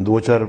2-4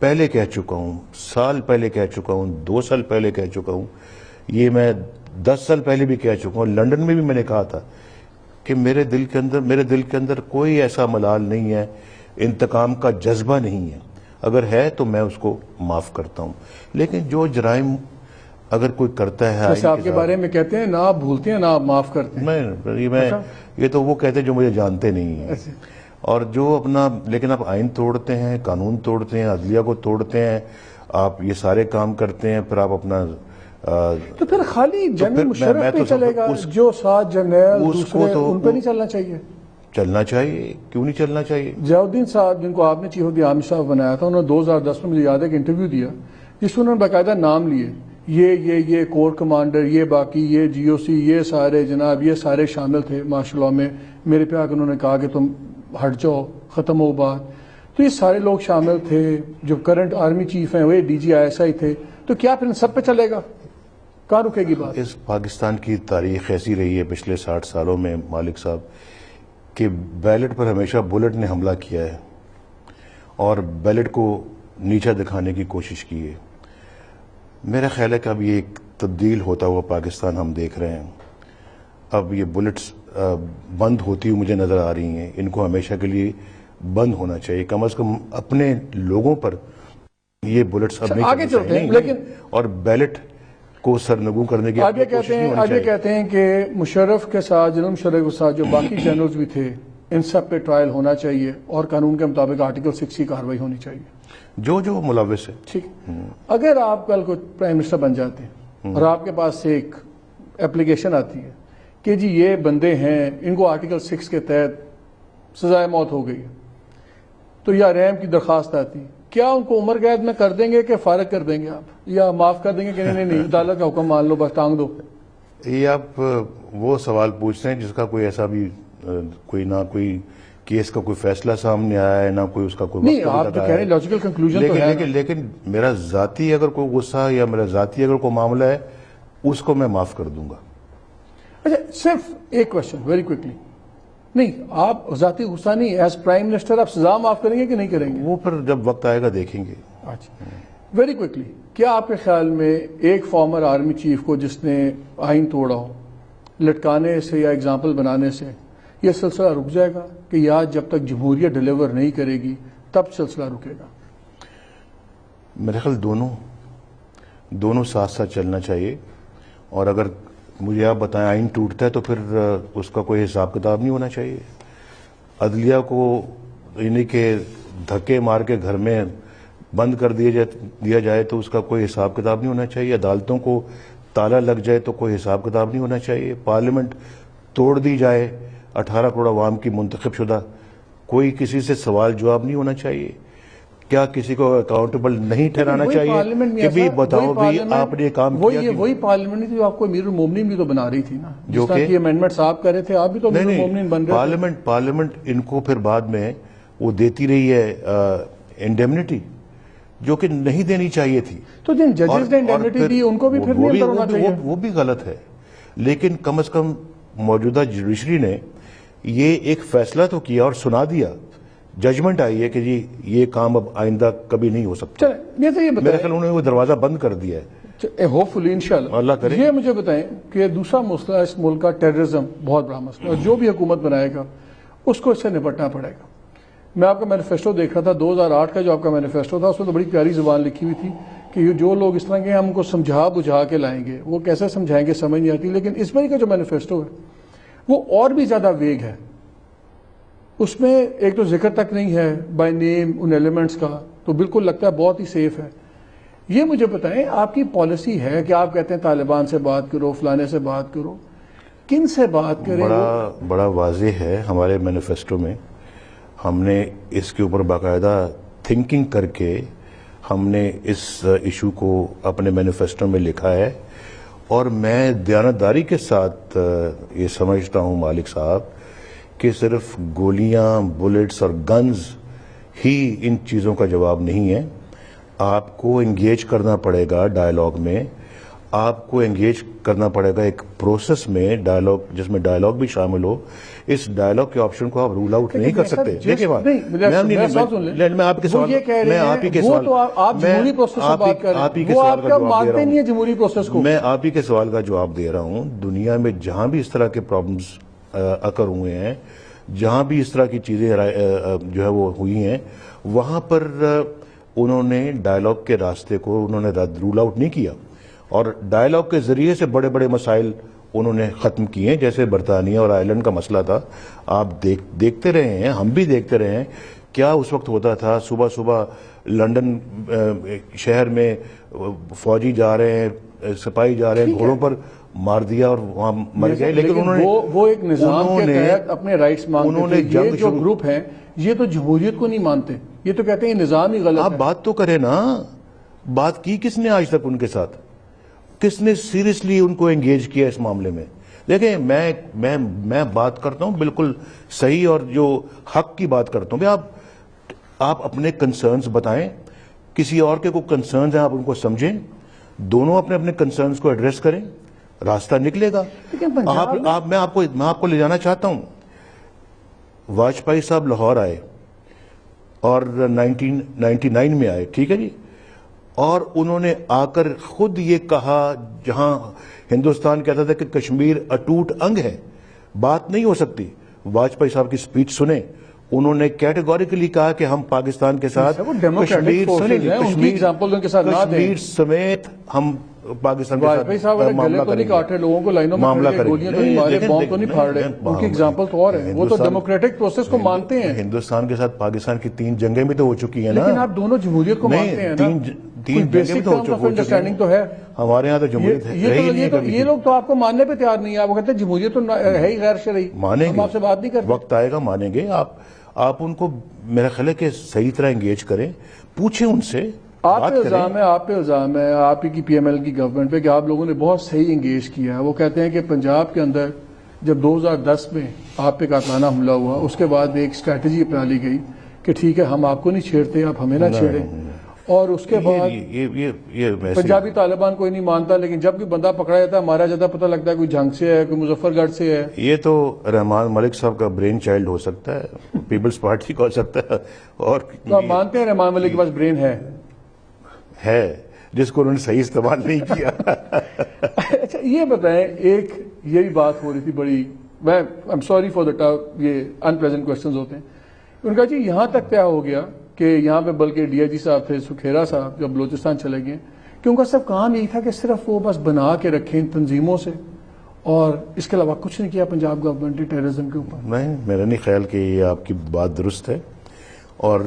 پہلے کہہ چکا ہوں، سال پہلے کہہ چکا ہوں، 2 سال پہلے کہہ چکا ہوں، یہ میں 10 سال پہلے بھی کہہ چکا ہوں، لندن میں بھی میں نے کہا تھا کہ میرے دل کے اندر کوئی ایسا ملال نہیں ہے، انتقام کا جذبہ نہیں ہے، اگر ہے تو میں اس کو معاف کرتا ہوں، لیکن جو جرائم اگر کوئی کرتا ہے جیسے آپ کے بارے میں کہتے ہیں، نہ آپ بھولتے ہیں نہ آپ معاف کرتے ہیں. میں یہ تو وہ کہتے ہیں جو مجھے جانتے نہیں ہیں، اور جو اپنا، لیکن آپ آئین توڑتے ہیں، قانون توڑتے ہیں، عدلیہ کو توڑتے ہیں، آپ یہ سارے کام کرتے ہیں، پھر آپ اپنا تو پھر خالی جنرل مشرف پہ چلے گا، جو 7 جنرل دوسرے ان پہ نہیں چلنا چاہیے؟ چلنا چاہیے، کیوں نہیں چلنا چاہیے؟ ضیاء الدین صاحب جن کو آپ نے chief of the army staff بنایا تھا، انہوں نے 2010 میں مجھے یاد ہے کہ انٹرویو دیا جس میں انہوں نے باقاعدہ نام لیے، یہ کور کمانڈر، یہ باقی، یہ جی او سی، یہ سارے جناب، یہ سارے شامل تھے مارشل لاء میں. میرے پہ آ کے انہوں نے کہا کہ تم ہٹ جاؤ، ختم ہو بات. تو یہ سارے لوگ شامل تھے، جو کرنٹ آرمی چیف ہیں وہ D G I S I تھے. تو کیا پھر ان سب پہ چلے گا؟ کہاں رکے گی بات؟ اس پاکستان کی تاریخ ایسی رہی ہے پچھلے 60 سالوں میں مالک صاحب کہ بیلٹ پر ہمیشہ بلٹ نے حملہ کیا ہے اور بیلٹ کو نیچا دکھانے کی کوشش کی ہے. میرا خیال ہے کہ اب یہ ایک تبدیل ہوتا ہوا پاکستان ہم دیکھ رہے ہیں. اب یہ بلٹس بند ہوتی ہوئی مجھے نظر آ رہی ہیں، ان کو ہمیشہ کے لیے بند ہونا چاہیے. کم از کم اپنے لوگوں پر یہ بلٹس اب نہیں آگے چلتے ہیں، لیکن اور بیلٹ کو سرنگوں کرنے کی آج یہ کہتے ہیں کہ مشرف کے ساتھ، جنرل مشرف کے ساتھ جو باقی جنرلز بھی تھے، ان سب پہ ٹرائل ہونا چاہیے اور قانون کے مطابق آرٹیکل 6 کی کارروائی ہونی چاہیے. جو ملوث ہے. ٹھیک. اگر آپ کل کو پرائم منسٹر بن جاتے ہیں اور آپ کے پاس سے ایک اپلیکیشن آتی ہے کہ جی یہ بندے ہیں، ان کو آرٹیکل 6 کے تحت سزائے موت ہو گئی ہے، تو یا رحم کی درخواست آتی ہے، کیا ان کو عمر قید میں کر دیں گے کہ فارغ کر دیں گے آپ، یا معاف کر دیں گے کہ نہیں عدالت کا حکم مان لو، بس ٹانگ دو؟ یہ آپ وہ سوال پوچھتے ہیں جس کا کوئی ایسا بھی کوئی کیس کا کوئی فیصلہ سامنے آیا ہے، نہ کوئی اس کا کوئی نہیں. آپ جو کہہ رہے ہیں لاجیکل کنکلوژن تو ہے، لیکن میرا ذاتی اگر کوئی غصہ یا میرا ذاتی اگر کوئی معاملہ ہے، اس کو میں معاف کر دوں گا. اچھا صرف ایک کوشچن ویری کوئکلی. نہیں، آپ ذاتی غصہ نہیں، ایز پرائم منسٹر آپ سزا معاف کریں گے کہ نہیں کریں گے؟ وہ پھر جب وقت آئے گا دیکھیں گے. اچھا ویری کوئکلی، کیا آپ کے خیال میں ایک فارمر آرمی چیف کو جس نے آئین توڑا ہو، لٹکانے سے یا اگزامپل بنانے سے یہ سلسلہ رک جائے گا، کہ یا جب تک جمہوریت ڈیلیور نہیں کرے گی تب سلسلہ رکے گا؟ میرے خیال دونوں ساتھ ساتھ چلنا چاہیے. اور اگر مجھے آپ بتائیں آئین ٹوٹتا ہے تو پھر اس کا کوئی حساب کتاب نہیں ہونا چاہیے. عدلیہ کو یعنی کہ دھکے مار کے گھر میں بند کر دیا جائے تو اس کا کوئی حساب کتاب نہیں ہونا چاہیے. عدالتوں کو تالا لگ جائے تو کوئی حساب کتاب نہیں ہونا چاہیے. پارلیمنٹ توڑ دی جائے، 18 کروڑ عوام کی منتخب شدہ، کوئی کسی سے سوال جواب نہیں ہونا چاہیے. کیا کسی کو اکاؤنٹیبل نہیں ٹھہرانا چاہیے کہ بھی بتاؤ بھی آپ نے کام کیا؟ وہی پارلیمنٹ نہیں تھی جو آپ کو امیر المومنین بھی تو بنا رہی تھی نا، جو کہ امینڈمنٹس آپ کر رہے تھے، آپ بھی تو امیر المومنین بن رہے تھے. پارلیمنٹ ان کو پھر بعد میں وہ دیتی رہی ہے انڈیمنیٹی، جو کہ نہیں دینی چاہیے تھی. تو جن ججز نے انڈیمنیٹی دی ان کو بھی پھر نہیں اندر ہونا چاہیے. وہ بھی غلط ہے، لیکن کم از کم موجودہ جوڈیشری نے یہ ایک فیصلہ تو کیا اور سنا دیا، ججمنٹ آئی ہے کہ جی یہ کام اب آئندہ کبھی نہیں ہو سکتا. میرے خیال انہوں نے وہ دروازہ بند کر دیا ہے. ہوپ فلی انشاءاللہ اللہ کرے. یہ مجھے بتائیں کہ دوسرا مسئلہ اس ملک کا ٹیررزم بہت بڑا مسئلہ ہے، اور جو بھی حکومت بنائے گا اس کو اس سے نپٹنا پڑے گا. میں آپ کا مینیفیسٹو دیکھ رہا تھا 2008 کا، جو آپ کا مینیفیسٹو تھا اس میں تو بڑی پیاری زبان لکھی ہوئی تھی کہ یہ جو لوگ اس طرح کے ہم کو سمجھا بجھا کے لائیں گے، وہ کیسے سمجھائیں گے سمجھ نہیں آتی. لیکن اس بار کا جو مینیفیسٹو ہے وہ اور بھی زیادہ ویگ ہے. اس میں ایک تو ذکر تک نہیں ہے بائی نیم ان ایلیمنٹس کا، تو بالکل لگتا ہے بہت ہی سیف ہے. یہ مجھے بتائیں آپ کی پالیسی ہے کہ آپ کہتے ہیں طالبان سے بات کرو، فلانے سے بات کرو، کن سے بات کریں؟ بڑا واضح ہے ہمارے مینیفیسٹو میں. ہم نے اس کے اوپر باقاعدہ تھنکنگ کر کے ہم نے اس ایشو کو اپنے مینیفیسٹو میں لکھا ہے، اور میں دیانتداری کے ساتھ یہ سمجھتا ہوں مالک صاحب کہ صرف گولیاں، بلٹس اور گنز ہی ان چیزوں کا جواب نہیں ہے. آپ کو انگیج کرنا پڑے گا ڈائیلاگ میں. آپ کو انگیج کرنا پڑے گا ایک پروسیس میں ڈائلاگ، جس میں ڈائلاگ بھی شامل ہو. اس ڈائلاگ کے آپشن کو آپ رول آؤٹ نہیں کر سکتے. دیکھیں بات، میں آپ کے سوال میں آپ ہی کے سوال میں آپ ہی کے سوال کا جواب دے رہا ہوں. دنیا میں جہاں بھی اس طرح کے پرابلمز اکر ہوئے ہیں، جہاں بھی اس طرح کی چیزیں جو ہے وہ ہوئی ہیں، وہاں پر انہوں نے ڈائلاگ کے راستے کو انہوں نے رول آؤٹ نہیں کیا، اور ڈائلاگ کے ذریعے سے بڑے بڑے مسائل انہوں نے ختم کیے ہیں. جیسے برطانیہ اور آئرلینڈ کا مسئلہ تھا، آپ دیکھتے رہے ہیں، ہم بھی دیکھتے رہے ہیں کیا اس وقت ہوتا تھا. صبح صبح لنڈن شہر میں فوجی جا رہے ہیں، سپاہی جا رہے ہیں، گھوڑوں پر مار دیا اور وہاں مر گئے. لیکن انہوں نے وہ ایک نظام کے تحت اپنے رائٹس مانگتے تھے. یہ جو گروپ ہیں یہ تو جمہوریت کو نہیں مانتے، یہ تو کہتے ہیں نظام ہی غلط ہے. آپ بات تو کریں نا، بات کی کس نے آج تک ان کے ساتھ؟ کس نے سیریسلی ان کو انگیج کیا اس معاملے میں؟ دیکھیں میں بات کرتا ہوں بالکل صحیح اور جو حق کی بات کرتا ہوں کہ آپ اپنے کنسرنز بتائیں. کسی اور کے کوئی کنسرنز ہیں آپ ان کو سمجھیں، دونوں اپنے اپنے کنسرنز کو ایڈریس کریں، راستہ نکلے گا. میں آپ کو لے جانا چاہتا ہوں. واجپئی صاحب لاہور آئے اور 1999 میں آئے، ٹھیک ہے جی، اور انہوں نے آ کر خود یہ کہا، جہاں ہندوستان کہتا تھا کہ کشمیر اٹوٹ انگ ہے، بات نہیں ہو سکتی. واجپئی صاحب کی سپیچ سنیں، انہوں نے کیٹیگوریکلی کہا کہ ہم پاکستان کے ساتھ کشمیر سمیت ہم پاکستان کے ساتھ معاملہ کریں گے. لوگوں کو لائنوں میں گولیاں تو نہیں مارے، بم تو نہیں پھاڑ رہے. ان کی ایگزامپل تو اور ہے، وہ تو ڈیموکریٹک پروسیس کو مانتے ہیں. ہندوستان کے ساتھ پاکستان کی 3 جنگیں بھی تو ہو چکی ہیں نا. لیکن آپ دونوں جمہوریت کو مانتے ہیں نا. 3 جنگیں بھی تو ہو چکی ہیں. تو ہے ہمارے ہاں تو جمہوریت ہے. یہ لوگ تو آپ کو ماننے پہ تیار نہیں ہے. آپ کہتے ہیں جمہوریت تو ہے ہی غیر شرعی. مانیں گے، آپ سے بات نہیں کرتے. وقت آئے گا مانیں گے. آپ ان کو میرا خیال ہے کہ صحیح طرح انگیج کریں، پوچھیں ان سے. آپ پہ الزام ہے آپ کی پی ایم ایل کی گورنمنٹ پہ کہ آپ لوگوں نے بہت صحیح انگیج کیا ہے. وہ کہتے ہیں کہ پنجاب کے اندر جب 2010 میں آپ پہ قاتلانہ حملہ ہوا، اس کے بعد ایک اسٹریٹجی اپنا لی گئی کہ ٹھیک ہے ہم آپ کو نہیں چھیڑتے، آپ ہمیں نہ چھیڑیں. اور اس کے بعد پنجابی طالبان کوئی نہیں مانتا، لیکن جب کوئی بندہ پکڑا جاتا ہے، مارا جاتا ہے، پتہ لگتا ہے کوئی جھنگ سے ہے، کوئی مظفر گڑھ سے ہے. یہ تو رحمان ملک صاحب کا برین چائلڈ ہو سکتا ہے، پیپلز پارٹی کا ہو سکتا ہے. اور تو آپ مانتے ہیں رحمان ملک کے پاس برین ہے جس کو انہوں نے صحیح استعمال نہیں کیا. اچھا یہ بتائیں، ایک یہی بات ہو رہی تھی بڑی، میں ایم سوری فار دا یہ ان پریزنٹ کوشچنز ہوتے ہیں. ان کا جی یہاں تک طے ہو گیا کہ یہاں پہ بلکہ ڈی آئی جی صاحب تھے سکھیرا صاحب جب بلوچستان چلے گئے کہ ان کا صرف کام یہی تھا کہ صرف وہ بس بنا کے رکھیں تنظیموں سے، اور اس کے علاوہ کچھ نہیں کیا پنجاب گورنمنٹ نے ٹیررزم کے اوپر. نہیں، میرا نہیں خیال کہ یہ آپ کی بات درست ہے. اور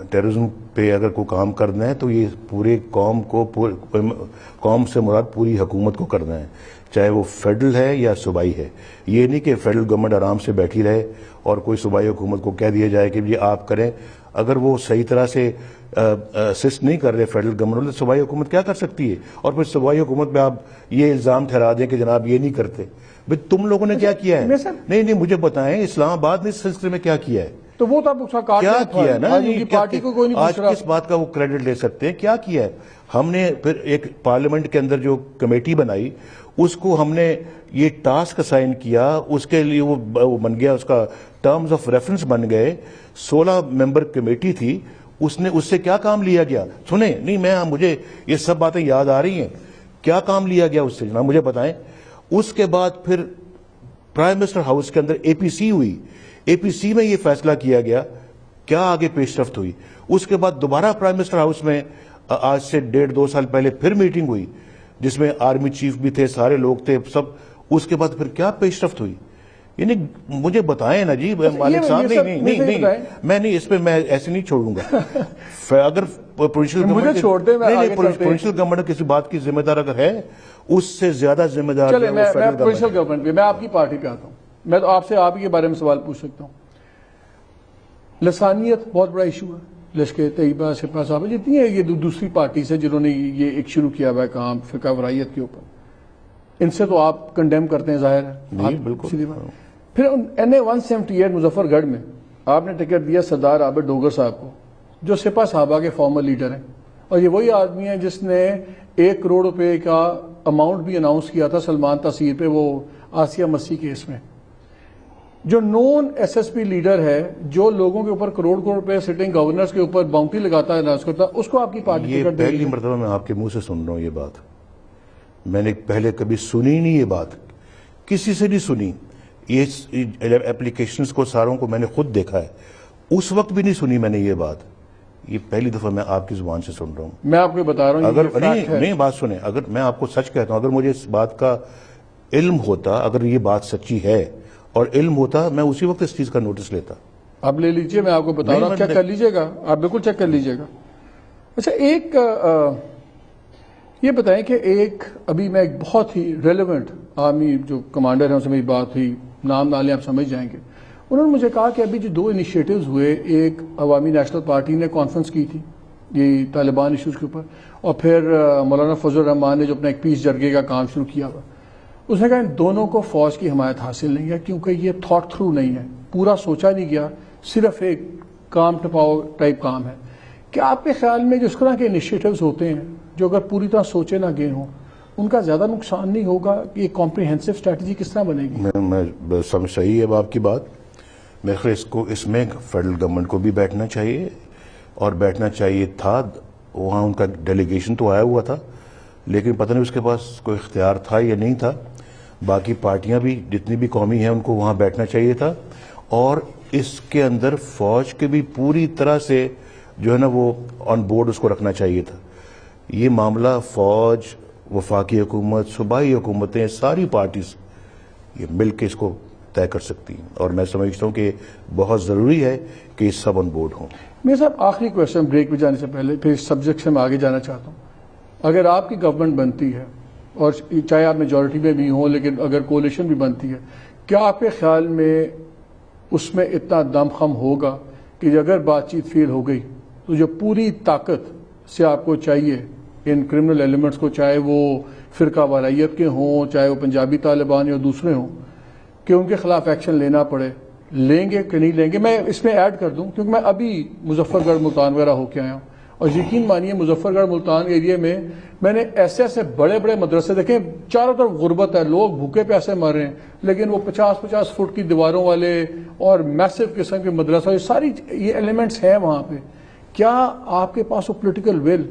ٹیررزم پہ اگر کوئی کام کرنا ہے تو یہ پورے قوم سے مراد پوری حکومت کو کرنا ہے، چاہے وہ فیڈرل ہے یا صوبائی ہے. یہ نہیں کہ فیڈرل گورنمنٹ آرام سے بیٹھی رہے اور کوئی صوبائی حکومت کو کہہ دیا جائے کہ یہ آپ کریں. اگر وہ صحیح طرح سے اسسٹ نہیں کر رہے فیڈرل گورنمنٹ، تو صوبائی حکومت کیا کر سکتی ہے؟ اور پھر صوبائی حکومت میں آپ یہ الزام ٹھہرا دیں کہ جناب یہ نہیں کرتے. بھائی تم لوگوں نے کیا کیا ہے؟ نہیں مجھے بتائیں، اسلام آباد نے اس سلسلے میں کیا کیا ہے؟ تو وہ تو کیا کیا ہے نا، پارٹی کو کوئی نہیں آج کس بات کا وہ کریڈٹ لے سکتے ہیں؟ کیا کیا ہے ہم نے؟ پھر ایک پارلیمنٹ کے اندر جو کمیٹی بنائی، اس کو ہم نے یہ ٹاسک اسائن کیا، اس کے لیے وہ بن گیا، اس کا ٹرمز آف ریفرنس بن گئے. 16 ممبر کمیٹی تھی، اس سے کیا کام لیا گیا؟ سنیں، نہیں مجھے یہ سب باتیں یاد آ رہی ہیں. کیا کام لیا گیا اس سے جناب مجھے بتائیں. اس کے بعد پھر پرائم منسٹر ہاؤس کے اندر اے پی سی ہوئی، اے پی سی میں یہ فیصلہ کیا گیا، کیا آگے پیش رفت ہوئی. اس کے بعد دوبارہ پرائم منسٹر ہاؤس میں آج سے 1.5-2 سال پہلے پھر میٹنگ ہوئی، جس میں آرمی چیف بھی تھے، سارے لوگ تھے سب. اس کے بعد پھر کیا پیش رفت ہوئی؟ یعنی مجھے بتائیں نا جی مالک صاحب. نہیں میں نہیں، اس پہ میں ایسے نہیں چھوڑوں گا. اگر پروونشل گورنمنٹ کسی بات کی ذمہ دار اگر ہے، اس سے زیادہ ذمہ دار پروونشل گورنمنٹ. میں آپ کی پارٹی پہ آتا ہوں، میں تو آپ سے آپ ہی کے بارے میں سوال پوچھ سکتا ہوں. لسانیت بہت بڑا ایشو ہے. لشکر طیبہ سپاہ صاحب جتنی ہے، یہ دوسری پارٹی سے جنہوں نے یہ ایک شروع کیا ہوا ہے کام فقہ ورائیت کے اوپر، ان سے تو آپ کنڈیم کرتے ہیں، ظاہر ہے. بالکل. پھر NA 178 مظفر گڑھ میں آپ نے ٹکٹ دیا سردار عابد ڈوگر صاحب کو، جو سپاہ صحابہ کے فارمر لیڈر ہیں، اور یہ وہی آدمی ہے جس نے 1 کروڑ روپے کا اماؤنٹ بھی اناؤنس کیا تھا سلمان تاثیر پہ وہ آسیہ مسیح کیس میں. جو نون ایس ایس پی لیڈر ہے جو لوگوں کے اوپر کروڑ کروڑ روپے سٹنگ گورنرز کے اوپر باؤنٹی لگاتا ہے اناؤنس کرتا ہے، اس کو آپ کی پارٹی یہ پہلی مرتبہ میں آپ کے منہ سے سن رہا ہوں یہ بات. میں نے پہلے کبھی سنی نہیں یہ بات، کسی سے نہیں سنی. یہ اپلیکیشنز کو ساروں کو میں نے خود دیکھا ہے، اس وقت بھی نہیں سنی میں نے یہ بات. یہ پہلی دفعہ میں آپ کی زبان سے سن رہا ہوں. میں آپ کو بتا رہا ہوں اگر نہیں بات سنیں، اگر میں آپ کو سچ کہتا ہوں، اگر مجھے اس بات کا علم ہوتا، اگر یہ بات سچی ہے اور علم ہوتا، میں اسی وقت اس چیز کا نوٹس لیتا. آپ لے لیجئے، میں آپ کو بتا رہا ہوں، چیک کر لیجئے گا، آپ بالکل چیک کر لیجئے گا. اچھا ایک یہ بتائیں کہ ایک ابھی میں ایک بہت ہی ریلیونٹ آرمی جو کمانڈر ہیں ان سے میری بات ہوئی، نام نہ لیں آپ سمجھ جائیں گے. انہوں نے مجھے کہا کہ ابھی جو 2 انیشیٹوز ہوئے، ایک عوامی نیشنل پارٹی نے کانفرنس کی تھی یہ طالبان ایشوز کے اوپر، اور پھر مولانا فضل الرحمان نے جو اپنا ایک پیس جرگے کا کام شروع کیا ہوا. اس نے کہا ان دونوں کو فوج کی حمایت حاصل نہیں ہے کیونکہ یہ تھاٹ تھرو نہیں ہے، پورا سوچا نہیں گیا، صرف ایک کام ٹپاؤ ٹائپ کام ہے. کیا آپ کے خیال میں جو اس طرح کے انیشیٹوز ہوتے ہیں جو اگر پوری طرح سوچے نہ گئے ہوں، ان کا زیادہ نقصان نہیں ہوگا کہ یہ کمپریہنسو اسٹریٹجی کس طرح بنے گی؟ میں سمجھ صحیح ہے آپ کی بات. میرے خیال اس میں فیڈرل گورنمنٹ کو بھی بیٹھنا چاہیے، اور بیٹھنا چاہیے تھا. وہاں ان کا ڈیلیگیشن تو آیا ہوا تھا، لیکن پتہ نہیں اس کے پاس کوئی اختیار تھا یا نہیں تھا. باقی پارٹیاں بھی جتنی بھی قومی ہیں ان کو وہاں بیٹھنا چاہیے تھا، اور اس کے اندر فوج کے بھی پوری طرح سے جو ہے نا وہ آن بورڈ اس کو رکھنا چاہیے تھا. یہ معاملہ فوج، وفاقی حکومت، صوبائی حکومتیں، ساری پارٹیز یہ مل کے اس کو طے کر سکتی ہیں، اور میں سمجھتا ہوں کہ بہت ضروری ہے کہ یہ سب آن بورڈ ہوں. میرے صاحب آخری کویشچن بریک پہ جانے سے پہلے، پھر اس سبجیکٹ سے میں آگے جانا چاہتا ہوں. اگر آپ کی گورنمنٹ بنتی ہے، اور چاہے آپ میجورٹی میں بھی ہوں، لیکن اگر کولیشن بھی بنتی ہے، کیا آپ کے خیال میں اس میں اتنا دم خم ہوگا کہ اگر بات چیت فیل ہو گئی تو جو پوری طاقت سے آپ کو چاہیے ان کرمنل ایلیمنٹس کو، چاہے وہ فرقہ واریت کے ہوں، چاہے وہ پنجابی طالبان یا دوسرے ہوں، کہ ان کے خلاف ایکشن لینا پڑے، لیں گے کہ نہیں لیں گے؟ میں اس میں ایڈ کر دوں کیونکہ میں ابھی مظفر گڑھ ملتان وغیرہ ہو کے آیا ہوں، اور یقین مانیے مظفر گڑھ ملتان ایریے میں میں نے ایسے ایسے بڑے بڑے مدرسے دیکھے، چاروں طرف غربت ہے، لوگ بھوکے پیسے مر رہے ہیں، لیکن وہ 50-50 فٹ کی دیواروں والے اور میسو قسم کے مدرسہ، یہ ساری یہ ایلیمنٹس ہیں وہاں پہ. کیا آپ کے پاس وہ پولیٹیکل ول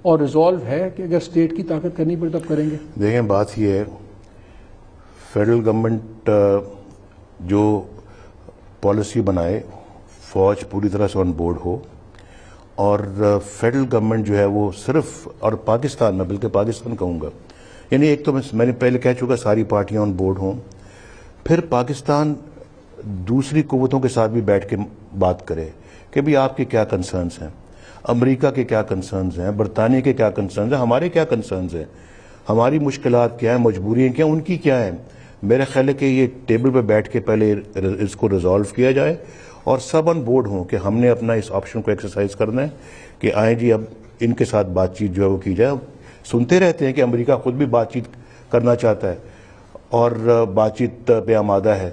اور ریزالو ہے کہ اگر اسٹیٹ کی طاقت کرنی پڑے تب کریں گے؟ دیکھیں بات یہ ہے، فیڈرل گورنمنٹ جو پالیسی بنائے، فوج پوری طرح سے آن بورڈ ہو، اور فیڈرل گورنمنٹ جو ہے وہ صرف، اور پاکستان میں بلکہ پاکستان کہوں گا، یعنی ایک تو میں نے پہلے کہہ چکا ساری پارٹیاں آن بورڈ ہوں، پھر پاکستان دوسری قوتوں کے ساتھ بھی بیٹھ کے بات کرے کہ بھی آپ کے کیا کنسرنز ہیں، امریکہ کے کیا کنسرنز ہیں، برطانیہ کے کیا کنسرنز ہیں، ہمارے کیا کنسرنز ہیں، ہماری مشکلات کیا ہیں، مجبوریاں کیا ہیں، ان کی کیا ہیں. میرا خیال ہے کہ یہ ٹیبل پہ بیٹھ کے پہلے اس کو ریزالو کیا جائے، اور سب آن بورڈ ہوں کہ ہم نے اپنا اس آپشن کو ایکسرسائز کرنا ہے کہ آئیں جی اب ان کے ساتھ بات چیت جو ہے وہ کی جائے. سنتے رہتے ہیں کہ امریکہ خود بھی بات چیت کرنا چاہتا ہے اور بات چیت پہ آمادہ ہے،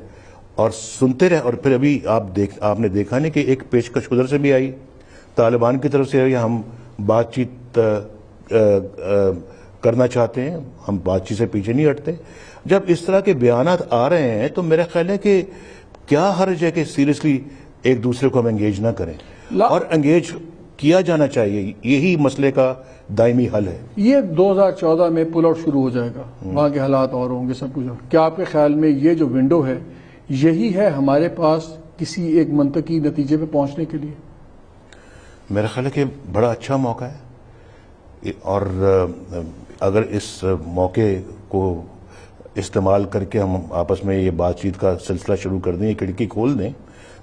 اور سنتے رہے. اور پھر ابھی آپ نے دیکھا نہیں کہ ایک پیشکش ادھر سے بھی آئی، طالبان کی طرف سے آئی، ہم بات چیت کرنا چاہتے ہیں، ہم بات چیت سے پیچھے نہیں ہٹتے. جب اس طرح کے بیانات آ رہے ہیں تو میرا خیال ہے کہ کیا حرج ہے کہ سیریسلی ایک دوسرے کو ہم انگیج نہ کریں، اور انگیج کیا جانا چاہیے. یہی مسئلے کا دائمی حل ہے. یہ 2014 میں پل آؤٹ شروع ہو جائے گا، وہاں کے حالات اور ہوں گے، سب کچھ. کیا آپ کے خیال میں یہ جو ونڈو ہے یہی ہے ہمارے پاس کسی ایک منطقی نتیجے پہ پہنچنے کے لیے؟ میرا خیال ہے کہ بڑا اچھا موقع ہے، اور اگر اس موقع کو استعمال کر کے ہم آپس میں یہ بات چیت کا سلسلہ شروع کر دیں، یہ کھڑکی کھول دیں،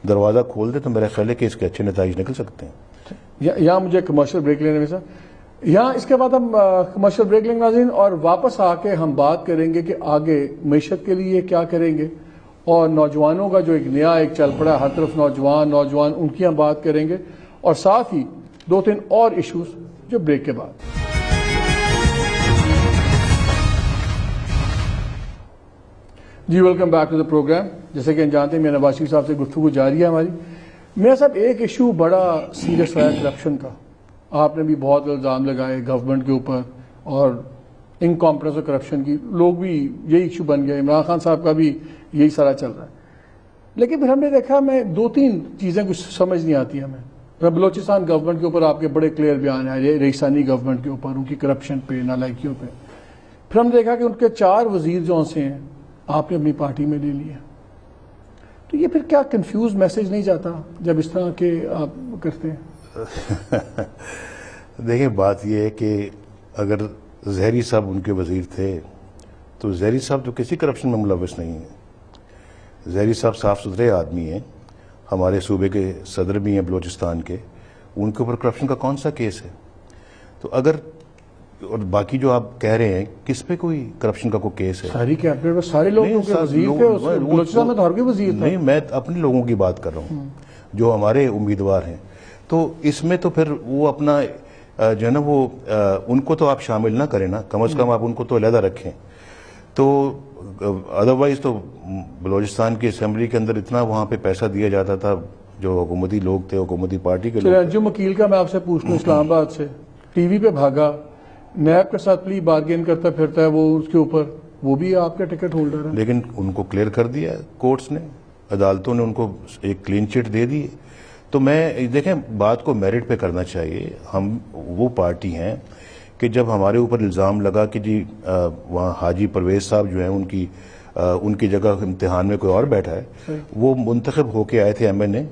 دروازہ کھول دیں، تو میرا خیال ہے کہ اس کے اچھے نتائج نکل سکتے ہیں. یہاں مجھے کمرشل بریک لینے میں سر، یہاں اس کے بعد ہم کمرشل بریک لیں گے ناظرین، اور واپس آ کے ہم بات کریں گے کہ آگے معیشت کے لیے کیا کریں گے، اور نوجوانوں کا جو ایک نیا ایک چل پڑا ہر طرف نوجوان ان کی ہم بات کریں گے، اور ساتھ ہی 2-3 اور ایشوز جو بریک کے بعد. جی welcome back to the programme. جیسے کہ ہم جانتے ہیں میاں نواز شریف صاحب سے گفتگو جاری ہے ہماری. میاں صاحب ایک ایشو بڑا سیریس ہوا ہے کرپشن کا، آپ نے بھی بہت الزام لگائے گورنمنٹ کے اوپر، اور انکمپٹنس اور کرپشن کی، لوگ بھی یہی ایشو بن گیا، عمران خان صاحب کا بھی یہی سارا چل رہا ہے. لیکن پھر ہم نے دیکھا میں 2-3 چیزیں کچھ سمجھ نہیں آتی ہمیں. بلوچستان گورنمنٹ کے اوپر آپ کے بڑے کلیئر بیان ہیں، رئیسانی گورنمنٹ کے اوپر، ان کی کرپشن پہ، نالائکیوں پہ. پھر ہم نے دیکھا کہ ان کے 4 وزیر جو سے ہیں آپ نے اپنی پارٹی میں لے لیا. تو یہ پھر کیا کنفیوز میسج نہیں جاتا جب اس طرح کے آپ کرتے ہیں؟ دیکھیں بات یہ ہے کہ اگر زہری صاحب ان کے وزیر تھے تو زہری صاحب تو کسی کرپشن میں ملوث نہیں ہیں. زہری صاحب صاف ستھرے آدمی ہیں، ہمارے صوبے کے صدر بھی ہیں بلوچستان کے، ان کے اوپر کرپشن کا کون سا کیس ہے؟ تو اگر اور باقی جو آپ کہہ رہے ہیں کس پہ کوئی کرپشن کا کوئی کیس ہے؟ ساری کیبنٹ میں سارے لوگ وزیر تھے بلوچستان میں، تو ہر کوئی وزیر تھا. نہیں، میں اپنے لوگوں کی بات کر رہا ہوں جو ہمارے امیدوار ہیں. تو اس میں تو پھر وہ اپنا جو ہے نا وہ ان کو تو آپ شامل نہ کریں نا، کم از کم آپ ان کو تو علیحدہ رکھیں. تو ادروائز تو بلوچستان کی اسمبلی کے اندر اتنا وہاں پہ پیسہ دیا جاتا تھا، جو حکومتی لوگ تھے، حکومتی پارٹی کے لوگ. انجم وکیل کا میں آپ سے پوچھ لوں، اسلام آباد سے ٹی وی پہ بھاگا، نیب کے ساتھ پلی بارگین کرتا پھرتا ہے، وہ اس کے اوپر وہ بھی آپ کے ٹکٹ ہولڈر ہے. لیکن ان کو کلیئر کر دیا کورٹس نے، عدالتوں نے ان کو ایک کلین چٹ دے دی. تو میں دیکھیں بات کو میرٹ پہ کرنا چاہیے. ہم وہ پارٹی ہیں کہ جب ہمارے اوپر الزام لگا کہ جی وہاں حاجی پرویز صاحب جو ہیں ان کی جگہ امتحان میں کوئی اور بیٹھا ہے، وہ منتخب ہو کے آئے تھے ایم این اے،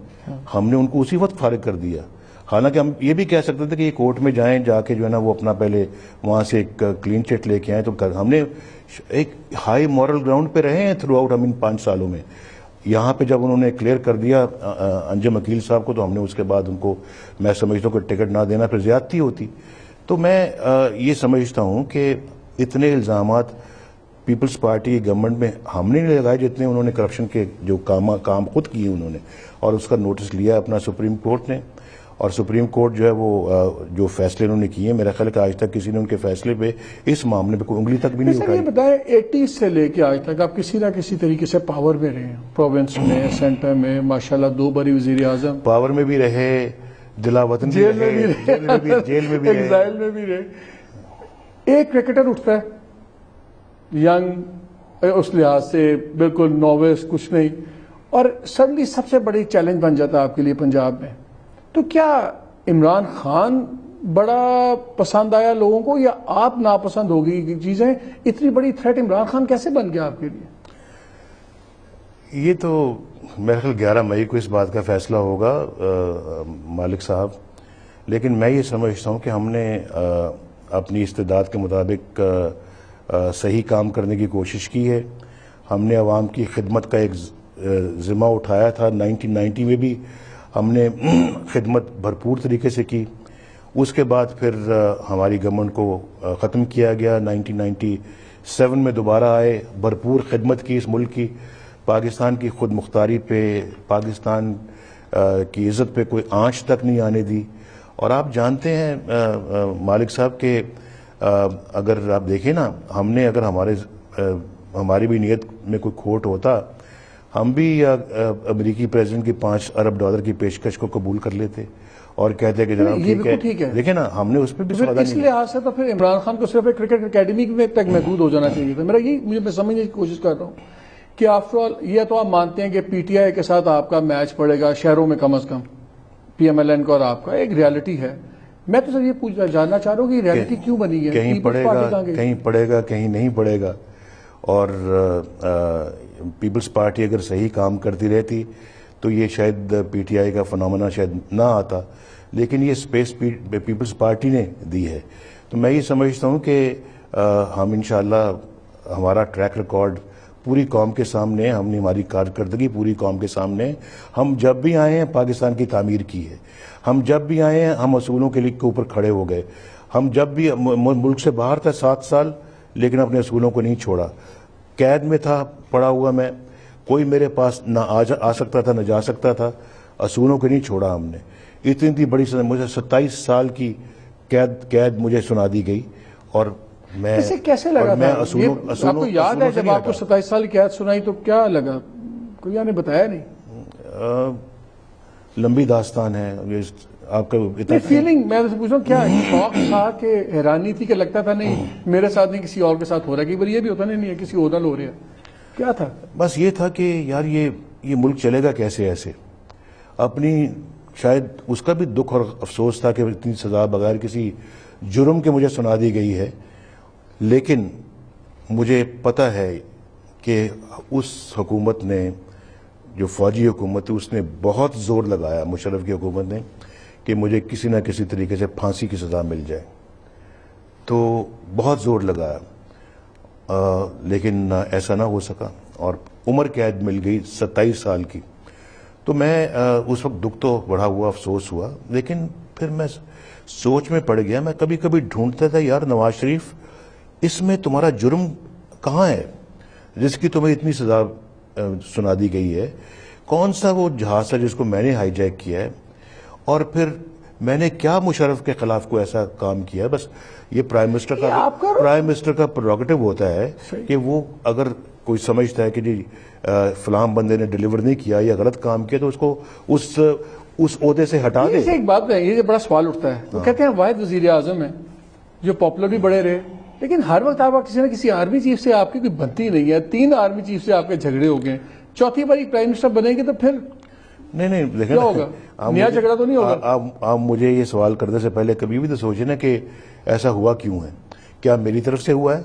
ہم نے ان کو اسی وقت فارغ کر دیا. حالانکہ ہم یہ بھی کہہ سکتے تھے کہ یہ کورٹ میں جائیں، جا کے جو ہے نا وہ اپنا پہلے وہاں سے ایک کلین چٹ لے کے آئیں. تو ہم نے ایک ہائی مورل گراؤنڈ پہ رہے ہیں تھرو آؤٹ ہم ان 5 سالوں میں. یہاں پہ جب انہوں نے کلیئر کر دیا انجم وکیل صاحب کو، تو ہم نے اس کے بعد ان کو، میں سمجھتا ہوں کہ ٹکٹ نہ دینا پھر زیادتی ہوتی. تو میں یہ سمجھتا ہوں کہ اتنے الزامات پیپلز پارٹی کی گورنمنٹ میں ہم نے نہیں لگائے جتنے انہوں نے کرپشن کے جو کام خود کیے انہوں نے، اور اس کا نوٹس لیا اپنا سپریم کورٹ نے. اور سپریم کورٹ جو ہے وہ جو فیصلے انہوں نے کیے، میرا خیال ہے کہ آج تک کسی نے ان کے فیصلے پہ اس معاملے پہ کوئی انگلی تک بھی نہیں اٹھائی. یہ بتائیں 80 سے لے کے آج تک آپ کسی نہ کسی طریقے سے پاور میں رہے ہیں، پروونس میں، سینٹر میں، ماشاءاللہ 2 باری وزیر اعظم، پاور میں بھی رہے، دلا وطن بھی رہے، جیل میں بھی رہے، ایگزائل میں بھی رہے. ایک کرکٹر اٹھتا ہے ینگ، اس لحاظ سے بالکل نوویس، کچھ نہیں، اور سڈنلی سب سے بڑی چیلنج بن جاتا ہے آپ کے لیے پنجاب میں. تو کیا عمران خان بڑا پسند آیا لوگوں کو، یا آپ ناپسند ہوگی چیزیں؟ اتنی بڑی تھریٹ عمران خان کیسے بن گیا آپ کے لیے؟ یہ تو میرے خیال 11 مئی کو اس بات کا فیصلہ ہوگا مالک صاحب. لیکن میں یہ سمجھتا ہوں کہ ہم نے اپنی استعداد کے مطابق صحیح کام کرنے کی کوشش کی ہے. ہم نے عوام کی خدمت کا ایک ذمہ اٹھایا تھا. 1990 میں بھی ہم نے خدمت بھرپور طریقے سے کی. اس کے بعد پھر ہماری گورنمنٹ کو ختم کیا گیا. 1997 میں دوبارہ آئے، بھرپور خدمت کی اس ملک کی، پاکستان کی خود مختاری پہ، پاکستان کی عزت پہ کوئی آنچ تک نہیں آنے دی. اور آپ جانتے ہیں مالک صاحب کہ اگر آپ دیکھیں نا، ہم نے اگر ہماری بھی نیت میں کوئی کھوٹ ہوتا، ہم بھی امریکی پریزیڈنٹ کی $5 ارب کی پیشکش کو قبول کر لیتے اور کہتے کہ جناب ٹھیک ہے. دیکھیں نا، ہم نے اس پہ بھی سودا نہیں. اس لحاظ سے تو پھر عمران خان کو صرف ایک کرکٹ اکیڈمی میں تک محدود ہو جانا چاہیے تھا. میرا یہ میں سمجھنے کی کوشش کر رہا ہوں کہ آفٹر آل یہ تو آپ مانتے ہیں کہ پی ٹی آئی کے ساتھ آپ کا میچ پڑے گا شہروں میں، کم از کم پی ایم ایل این کا اور آپ کا ایک ریالٹی ہے. میں تو سر یہ جاننا چاہ رہا ہوں کہ ریالٹی کیوں بنی ہے؟ کہیں پڑے گا کہیں نہیں پڑے گا. اور پیپلز پارٹی اگر صحیح کام کرتی رہتی تو یہ شاید پی ٹی آئی کا فنامنا شاید نہ آتا. لیکن یہ سپیس پیپلز پارٹی نے دی ہے. تو میں یہ سمجھتا ہوں کہ ہم انشاءاللہ ہمارا ٹریک ریکارڈ پوری قوم کے سامنے، ہم نے ہماری کارکردگی پوری قوم کے سامنے، ہم جب بھی آئے ہیں پاکستان کی تعمیر کی ہے. ہم جب بھی آئے ہیں ہم اصولوں کے اوپر کھڑے ہو گئے. ہم جب بھی ملک سے باہر تھا 7 سال، لیکن اپنے اصولوں کو نہیں چھوڑا. قید میں تھا پڑا ہوا میں، کوئی میرے پاس نہ آ سکتا تھا نہ جا سکتا تھا. اصولوں کو نہیں چھوڑا ہم نے. اتنی بڑی مجھے 27 سال کی قید مجھے سنا دی گئی. اور میں کیسے لگا تھا؟ آپ کو یاد ہے جب آپ کو 27 سال کی قید سنائی تو کیا لگا؟ کوئی نے بتایا نہیں؟ لمبی داستان ہے. آپ کا اتنا فیلنگ میں پوچھ رہا ہوں کیا شوق تھا کہ حیرانی تھی کہ لگتا تھا نہیں میرے ساتھ نہیں کسی اور کے ساتھ ہو رہا ہے, کئی بار یہ بھی ہوتا نہیں ہے کسی اور ہو رہا ہے, کیا تھا؟ بس یہ تھا کہ یار یہ ملک چلے گا کیسے ایسے. اپنی شاید اس کا بھی دکھ اور افسوس تھا کہ اتنی سزا بغیر کسی جرم کے مجھے سنا دی گئی ہے, لیکن مجھے پتہ ہے کہ اس حکومت نے, جو فوجی حکومت ہے, اس نے بہت زور لگایا, مشرف کی حکومت نے, کہ مجھے کسی نہ کسی طریقے سے پھانسی کی سزا مل جائے. تو بہت زور لگایا, لیکن ایسا نہ ہو سکا اور عمر قید مل گئی 27 سال کی. تو میں اس وقت دکھ تو بڑھا ہوا, افسوس ہوا, لیکن پھر میں سوچ میں پڑ گیا. میں کبھی کبھی ڈھونڈتا تھا یار نواز شریف اس میں تمہارا جرم کہاں ہے جس کی تمہیں اتنی سزا سنا دی گئی ہے؟ کون سا وہ جہاز ہے جس کو میں نے ہائی جیک کیا ہے, اور پھر میں نے کیا مشرف کے خلاف کو ایسا کام کیا ہے؟ بس یہ پرائم منسٹر کا پروگیٹو ہوتا ہے کہ وہ اگر کوئی سمجھتا ہے کہ جی فلاں بندے نے ڈیلیور نہیں کیا یا غلط کام کیا تو اس کو اس عہدے سے ہٹا دے. ایک بات ہے, یہ بڑا سوال اٹھتا ہے, وہ کہتے ہیں واحد وزیر اعظم ہے جو پاپولر بھی بڑے رہے, لیکن ہر وقت آپ کسی نہ کسی آرمی چیف سے آپ کی کوئی بنتی نہیں ہے, 3 آرمی چیف سے آپ کے جھگڑے ہو گئے, چوتھی بار پرائم منسٹر بنے گے تو پھر نہیں دیکھیں کیا ہوگا؟ نیا جھگڑا تو نہیں ہوگا. آپ مجھے یہ سوال کرنے سے پہلے کبھی بھی تو سوچیں نا کہ ایسا ہوا کیوں ہے, کیا میری طرف سے ہوا ہے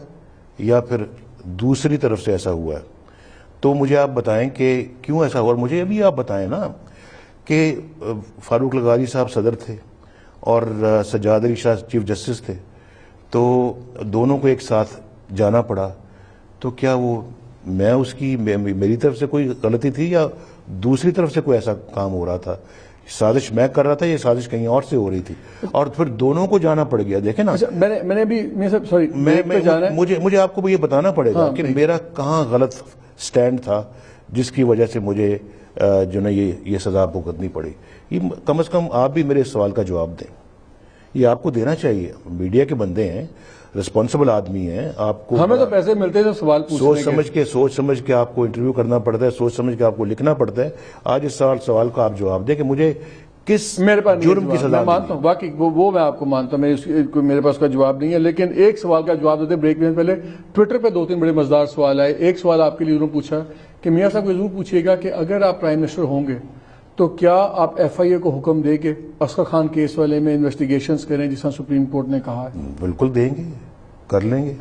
یا پھر دوسری طرف سے ایسا ہوا ہے؟ تو مجھے آپ بتائیں کہ کیوں ایسا ہوا, اور مجھے ابھی آپ بتائیں نا کہ فاروق لغاری صاحب صدر تھے اور سجاد علی شاہ چیف جسٹس تھے, تو دونوں کو ایک ساتھ جانا پڑا. تو کیا وہ میں اس کی میری طرف سے کوئی غلطی تھی یا دوسری طرف سے کوئی ایسا کام ہو رہا تھا؟ سازش میں کر رہا تھا, یہ سازش کہیں اور سے ہو رہی تھی, اور پھر دونوں کو جانا پڑ گیا. دیکھیں نا, میں نے بھی مجھے آپ کو یہ بتانا پڑے گا کہ میرا کہاں غلط سٹینڈ تھا جس کی وجہ سے مجھے جو نا یہ سزا بھگتنی پڑی. یہ کم از کم آپ بھی میرے اس سوال کا جواب دیں, یہ آپ کو دینا چاہیے. میڈیا کے بندے ہیں, رسپانسبل آدمی ہیں, آپ کو ہمیں تو پیسے ملتے ہیں سوال سوچ سمجھ کے آپ کو انٹرویو کرنا پڑتا ہے, سوچ سمجھ کے آپ کو لکھنا پڑتا ہے. آج اس سوال کا آپ جواب دیں کہ مجھے کس جرم کی سزا. میں مانتا ہوں واقعی وہ میں آپ کو مانتا ہوں, میرے پاس کا جواب نہیں ہے, لیکن ایک سوال کا جواب دیتے بریک میں پہلے. ٹویٹر پہ 2-3 بڑے مزدار سوال آئے. ایک سوال آپ کے لیے ضرور پوچھا کہ میاں صاحب کو ضرور پوچھیے گا کہ اگر آپ پرائم منسٹر ہوں گے تو کیا آپ ایف آئی اے کو حکم دیں کہ اصغر خان کیس والے میں انویسٹیگیشنز کریں جس طرح سپریم کورٹ نے کہا ہے؟ بالکل دیں گے, کر لیں گے.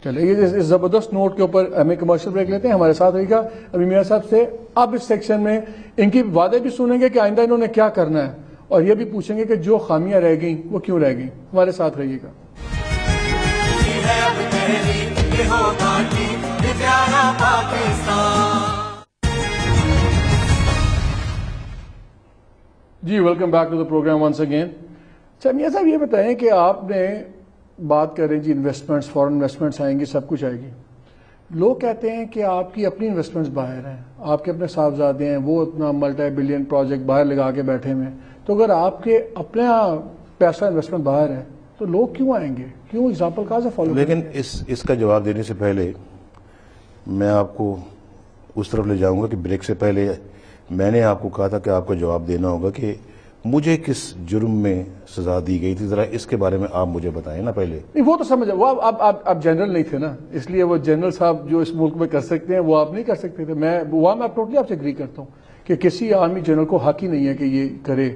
چلے اس زبردست نوٹ کے اوپر ہمیں کمرشل بریک لیتے ہیں. ہمارے ساتھ رہے گا ابھی میاں صاحب سے. اب اس سیکشن میں ان کی وعدے بھی سنیں گے کہ آئندہ انہوں نے کیا کرنا ہے, اور یہ بھی پوچھیں گے کہ جو خامیاں رہ گئیں وہ کیوں رہ گئیں. ہمارے ساتھ رہیے گا. جی welcome back to the programme once again. اچھا میاں صاحب یہ بتائیں کہ آپ نے بات کریں جی انویسٹمنٹس, فورن انویسٹمنٹس آئیں گی, سب کچھ آئے گی. لوگ کہتے ہیں کہ آپ کی اپنی انویسٹمنٹس باہر ہیں, آپ کے اپنے صاحبزادے ہیں, وہ اتنا ملٹی بلین پروجیکٹ باہر لگا کے بیٹھے ہوئے ہیں. تو اگر آپ کے اپنا پیسہ انویسٹمنٹ باہر ہے تو لوگ کیوں آئیں گے, کیوں ایگزامپل کہاں سے فالو؟ لیکن اس کا جواب دینے سے پہلے میں آپ کو اس طرف لے جاؤں گا کہ بریک سے پہلے میں نے آپ کو کہا تھا کہ آپ کو جواب دینا ہوگا کہ مجھے کس جرم میں سزا دی گئی تھی. ذرا اس کے بارے میں آپ مجھے بتائیں نا پہلے. نہیں وہ تو سمجھا, وہ آپ جنرل نہیں تھے نا, اس لیے وہ جنرل صاحب جو اس ملک میں کر سکتے ہیں وہ آپ نہیں کر سکتے تھے. میں ٹوٹلی آپ سے اگری کرتا ہوں کہ کسی آرمی جنرل کو حق ہی نہیں ہے کہ یہ کرے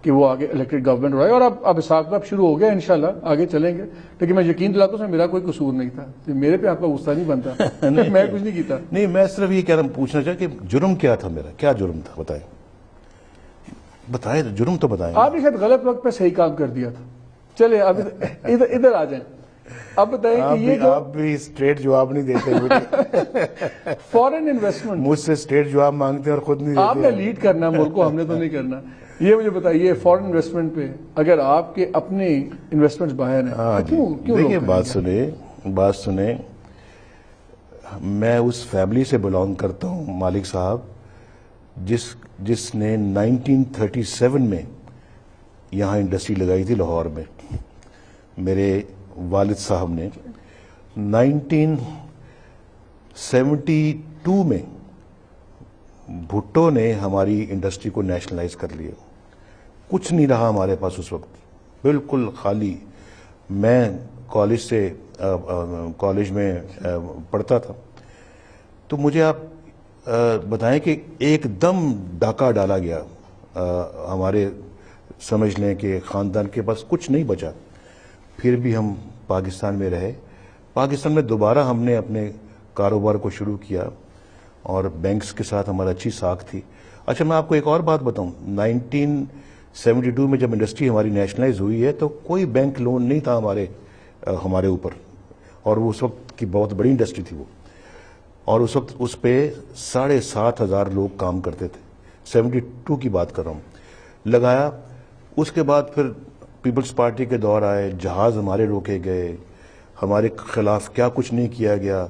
کہ وہ آگے الیکٹڈ گورنمنٹ رہے. اور اب اسحاق اب شروع ہو گیا, انشاءاللہ آگے چلیں گے. لیکن میں یقین دلاتا ہوں میرا کوئی قصور نہیں تھا, میرے پہ آپ کا غصہ نہیں بنتا. میں کچھ نہیں کیتا. نہیں, میں صرف یہ پوچھنا چاہتا کہ جرم کیا تھا میرا, کیا جرم تھا بتائیں, جرم تو بتائیں. آپ نے شاید غلط وقت پہ صحیح کام کر دیا تھا. چلے اب ادھر آ جائیں. اب بتائیں کہ یہ آپ بھی اسٹریٹ جواب نہیں دیتے. فورن انویسٹمنٹ مجھ سے اسٹریٹ جواب مانگتے ہیں اور خود نہیں دیتے. آپ نے لیڈ کرنا ملک کو, ہم نے تو نہیں کرنا. یہ مجھے بتائیے فورن انویسٹمنٹ پہ اگر آپ کے اپنے انویسٹمنٹس باہر ہیں کیوں دیکھیے بات سنیں, میں اس فیملی سے بلانگ کرتا ہوں مالک صاحب جس نے 1937 میں یہاں انڈسٹری لگائی تھی لاہور میں. میرے والد صاحب نے 1972 میں بھٹو نے ہماری انڈسٹری کو نیشنلائز کر لیا. کچھ نہیں رہا ہمارے پاس اس وقت، بالکل خالی. میں کالج میں پڑھتا تھا، تو مجھے آپ بتائیں کہ ایک دم ڈاکہ ڈالا گیا. ہمارے سمجھ لیں کہ خاندان کے پاس کچھ نہیں بچا. پھر بھی ہم پاکستان میں رہے. پاکستان میں دوبارہ ہم نے اپنے کاروبار کو شروع کیا اور بینکس کے ساتھ ہمارا اچھی ساکھ تھی. اچھا میں آپ کو ایک اور بات بتاؤں، 1972 میں جب انڈسٹری ہماری نیشنلائز ہوئی ہے تو کوئی بینک لون نہیں تھا ہمارے اوپر، اور وہ اس وقت کی بہت بڑی انڈسٹری تھی وہ، اور اس وقت اس پہ 7,500 لوگ کام کرتے تھے. 72 کی بات کر رہا ہوں. لگایا. اس کے بعد پھر پیپلز پارٹی کے دور آئے، جہاز ہمارے روکے گئے، ہمارے خلاف کیا کچھ نہیں کیا گیا،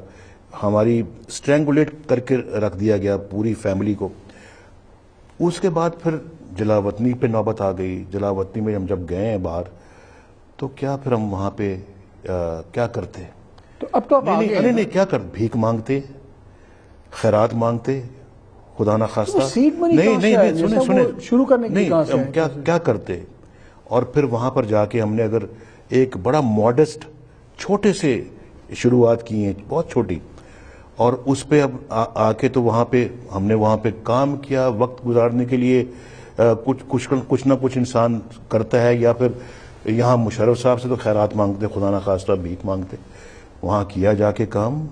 ہماری اسٹرینگولیٹ کر کے رکھ دیا گیا پوری فیملی کو. اس کے بعد پھر جلاوطنی پہ نوبت آ گئی. جلاوطنی میں ہم جب گئے ہیں باہر، تو کیا پھر ہم وہاں پہ کیا کرتے؟ تو اب تو نہیں کیا کرتے؟ بھیک مانگتے، خیرات مانگتے، خدا نہ خواستہ. نہیں شروع کرنے کی کیا کرتے؟ اور پھر وہاں پر جا کے ہم نے اگر ایک بڑا ماڈسٹ چھوٹے سے شروعات کی ہیں، بہت چھوٹی، اور اس پہ اب آ کے تو وہاں پہ ہم نے وہاں پہ کام کیا. وقت گزارنے کے لیے کچھ نہ کچھ انسان کرتا ہے، یا پھر یہاں مشرف صاحب سے تو خیرات مانگتے، خدا نہ خواستہ بھیک مانگتے. وہاں کیا جا کے کام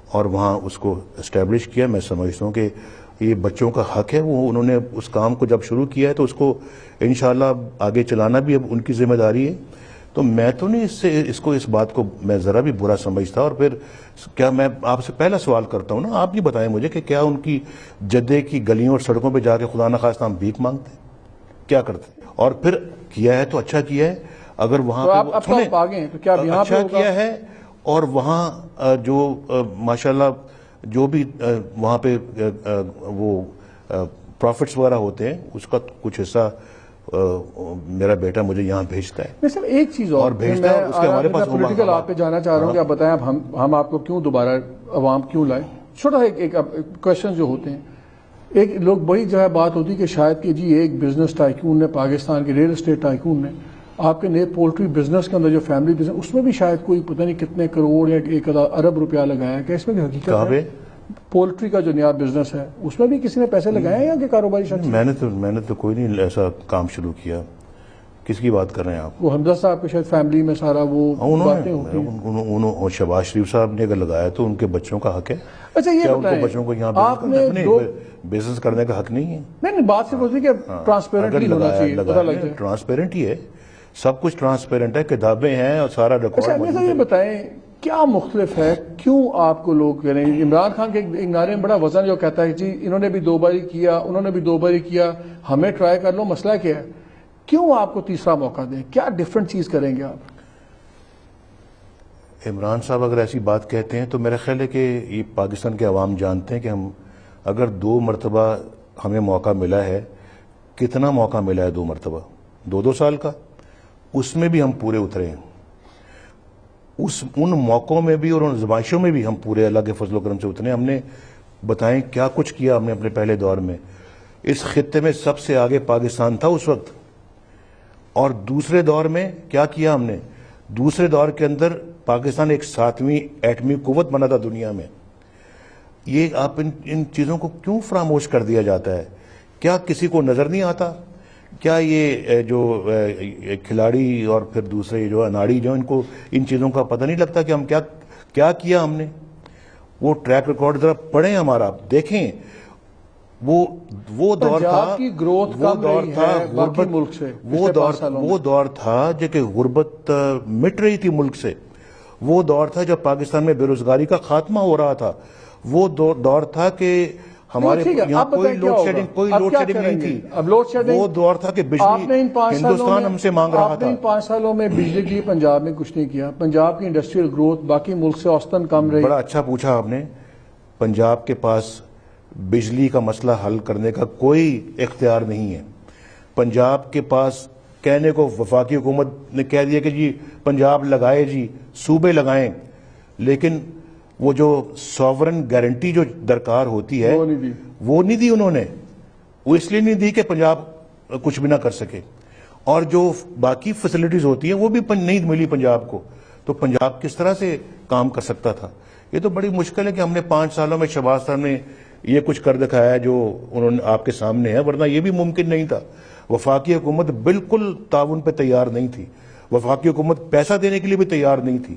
اور وہاں اس کو اسٹیبلش کیا. میں سمجھتا ہوں کہ یہ بچوں کا حق ہے. وہ انہوں نے اس کام کو جب شروع کیا ہے تو اس کو انشاءاللہ آگے چلانا بھی اب ان کی ذمہ داری ہے. تو میں تو نہیں اس بات کو میں ذرا بھی برا سمجھتا. اور پھر کیا میں آپ سے پہلا سوال کرتا ہوں نا، آپ یہ بتائیں مجھے کہ کیا ان کی جدے کی گلیوں اور سڑکوں پہ جا کے خدا نہ خواستہ ہم بھیک مانگتے؟ کیا کرتے؟ اور پھر کیا ہے تو اچھا کیا ہے. اگر وہاں پہ اچھا کیا ہے، اور وہاں جو ماشاءاللہ جو بھی وہاں پہ وہ پروفٹس وغیرہ ہوتے ہیں، اس کا کچھ حصہ میرا بیٹا مجھے یہاں بھیجتا ہے. میں صرف ایک چیز اور بھیجتا ہے، اس کے ہمارے پاس پولیٹیکل آپ پہ جانا چاہ رہا ہوں کہ آپ بتائیں اب ہم آپ کو کیوں دوبارہ عوام کیوں لائیں. چھوٹا ایک کوشچن جو ہوتے ہیں، ایک لوگ بڑی جو ہے بات ہوتی ہے کہ شاید کہ جی ایک بزنس ٹائکون نے، پاکستان کے ریل اسٹیٹ ٹائکون نے آپ کے نئے پولٹری بزنس کے اندر جو فیملی بزنس، اس میں بھی شاید کوئی پتہ نہیں کتنے کروڑ یا 1 ارب روپیہ لگایا ہے. کہ اس میں بھی حقیقت ہے؟ پولٹری کا جو نیا بزنس ہے اس میں بھی کسی نے پیسے لگائے ہیں یا کہ کاروباری شخص؟ میں نے تو کوئی نہیں ایسا کام شروع کیا. کس کی بات کر رہے ہیں آپ؟ وہ حمزہ صاحب کے شاید فیملی میں سارا وہ باتیں ہوتی ہیں. انہوں شہباز شریف صاحب نے اگر لگایا تو ان کے بچوں کا حق ہے. اچھا یہ بتائیں، بچوں کو یہاں بزنس کرنے کا حق نہیں ہے؟ نہیں بات صرف ہوتی ہے کہ ٹرانسپیرنٹلی ہونا چاہیے، پتہ لگ جائے. ٹرانسپیرنٹ ہی ہے، سب کچھ ٹرانسپیرنٹ ہے، کتابیں ہیں اور سارا ریکارڈ. اچھا یہ بتائیں کیا مختلف ہے، کیوں آپ کو لوگ کہہ رہے ہیں؟ عمران خان کے ایک نعرے میں بڑا وزن جو کہتا ہے جی انہوں نے بھی 2 باری کیا، انہوں نے بھی 2 باری کیا، ہمیں ٹرائی کر لو. مسئلہ کیا ہے؟ کیوں آپ کو تیسرا موقع دیں؟ کیا ڈیفرنٹ چیز کریں گے آپ؟ عمران صاحب اگر ایسی بات کہتے ہیں تو میرا خیال ہے کہ یہ پاکستان کے عوام جانتے ہیں کہ ہم اگر 2 مرتبہ ہمیں موقع ملا ہے، کتنا موقع ملا ہے 2 مرتبہ؟ 2 سال کا. اس میں بھی ہم پورے اترے ہیں. ان موقعوں میں بھی اور ان آزمائشوں میں بھی ہم پورے اللہ کے فضل و کرم سے اترے. ہم نے بتائیں کیا کچھ کیا ہم نے اپنے پہلے دور میں. اس خطے میں سب سے آگے پاکستان تھا اس وقت. اور دوسرے دور میں کیا کیا ہم نے؟ دوسرے دور کے اندر پاکستان ایک 7ویں ایٹمی قوت بنا تھا دنیا میں. یہ آپ ان چیزوں کو کیوں فراموش کر دیا جاتا ہے؟ کیا کسی کو نظر نہیں آتا؟ کیا یہ جو کھلاڑی اور پھر دوسرے جو اناڑی جو ان کو ان چیزوں کا پتہ نہیں لگتا کہ ہم کیا کیا ہم نے؟ وہ ٹریک ریکارڈ ذرا پڑھیں ہمارا، دیکھیں. وہ دور تھا کی گروتھ کم رہی ہے باقی ملک سے. وہ دور تھا جب کہ غربت مٹ رہی تھی ملک سے. وہ دور تھا جب پاکستان میں بے روزگاری کا خاتمہ ہو رہا تھا. وہ دور تھا کہ ہمارے یہاں کوئی لوڈ شیڈنگ نہیں تھی. اب لوڈ شیڈنگ وہ دور تھا کہ بجلی ہندوستان ہم سے مانگ رہا تھا. آپ نے 5 سالوں میں بجلی کی پنجاب میں کچھ نہیں کیا. پنجاب کی انڈسٹریل گروتھ باقی ملک سے اوسطاً کم رہی. بڑا اچھا پوچھا آپ نے. پنجاب کے پاس بجلی کا مسئلہ حل کرنے کا کوئی اختیار نہیں ہے. پنجاب کے پاس کہنے کو وفاقی حکومت نے کہہ دیا کہ جی پنجاب لگائے، جی صوبے لگائیں، لیکن وہ جو سوورن گارنٹی جو درکار ہوتی ہے وہ نہیں دی انہوں نے. وہ اس لیے نہیں دی کہ پنجاب کچھ بھی نہ کر سکے. اور جو باقی فیسلٹیز ہوتی ہیں وہ بھی نہیں ملی پنجاب کو، تو پنجاب کس طرح سے کام کر سکتا تھا؟ یہ تو بڑی مشکل ہے کہ ہم نے 5 سالوں میں شہباز صاحب نے یہ کچھ کر دکھایا ہے جو انہوں نے آپ کے سامنے ہے، ورنہ یہ بھی ممکن نہیں تھا۔ وفاقی حکومت بالکل تعاون پہ تیار نہیں تھی، وفاقی حکومت پیسہ دینے کے لیے بھی تیار نہیں تھی،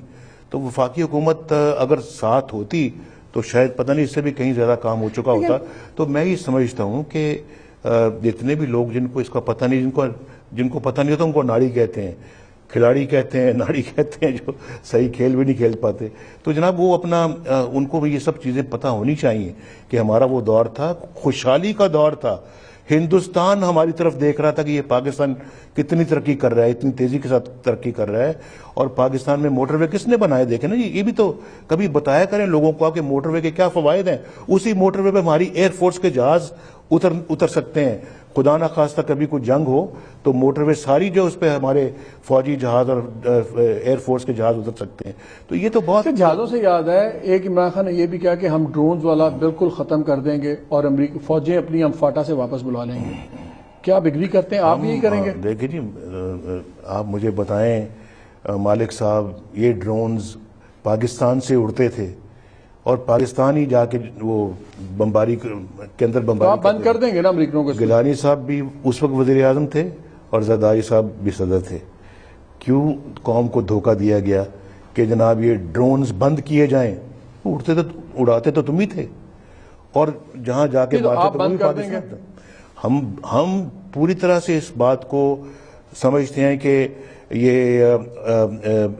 تو وفاقی حکومت اگر ساتھ ہوتی تو شاید پتہ نہیں اس سے بھی کہیں زیادہ کام ہو چکا ہوتا۔ تو میں یہ سمجھتا ہوں کہ جتنے بھی لوگ جن کو اس کا پتہ نہیں، جن کو پتہ نہیں ہوتا ان کو ناڑی کہتے ہیں، کھلاڑی کہتے ہیں، ناڑی کہتے ہیں، جو صحیح کھیل بھی نہیں کھیل پاتے، تو جناب وہ اپنا ان کو بھی یہ سب چیزیں پتہ ہونی چاہیے کہ ہمارا وہ دور تھا، خوشحالی کا دور تھا، ہندوستان ہماری طرف دیکھ رہا تھا کہ یہ پاکستان کتنی ترقی کر رہا ہے، اتنی تیزی کے ساتھ ترقی کر رہا ہے، اور پاکستان میں موٹر وے کس نے بنائے؟ دیکھیں نا جی، یہ بھی تو کبھی بتایا کریں لوگوں کو کہ موٹر وے کے کیا فوائد ہیں۔ اسی موٹر وے پہ ہماری ایئر فورس کے جہاز اتر سکتے ہیں، خدا نہ خواستہ کبھی کوئی جنگ ہو تو موٹر وے ساری جو اس پہ ہمارے فوجی جہاز اور ایئر فورس کے جہاز اتر سکتے ہیں، تو یہ تو بہت جہازوں سے یاد ہے، ایک عمران خان نے یہ بھی کہا کہ ہم ڈرونز والا بالکل ختم کر دیں گے اور امریکی فوجیں اپنی ہم فاٹا سے واپس بلا لیں گے۔ کیا آپ اگری کرتے ہیں؟ آپ یہی کریں گے؟ دیکھیں جی، آپ مجھے بتائیں مالک صاحب، یہ ڈرونز پاکستان سے اڑتے تھے اور پاکستان ہی جا کے وہ بمباری کے اندر بمباری، آپ بند کر دیں گے نا امریکنوں کو؟ گیلانی صاحب بھی اس وقت وزیر اعظم تھے اور زرداری صاحب بھی صدر تھے، کیوں قوم کو دھوکہ دیا گیا کہ جناب یہ ڈرونز بند کیے جائیں؟ اڑتے تو اڑاتے تو تم ہی تھے، اور جہاں جا کے مارتے تو وہی پاکستان تھا۔ ہم پوری طرح سے اس بات کو سمجھتے ہیں کہ یہ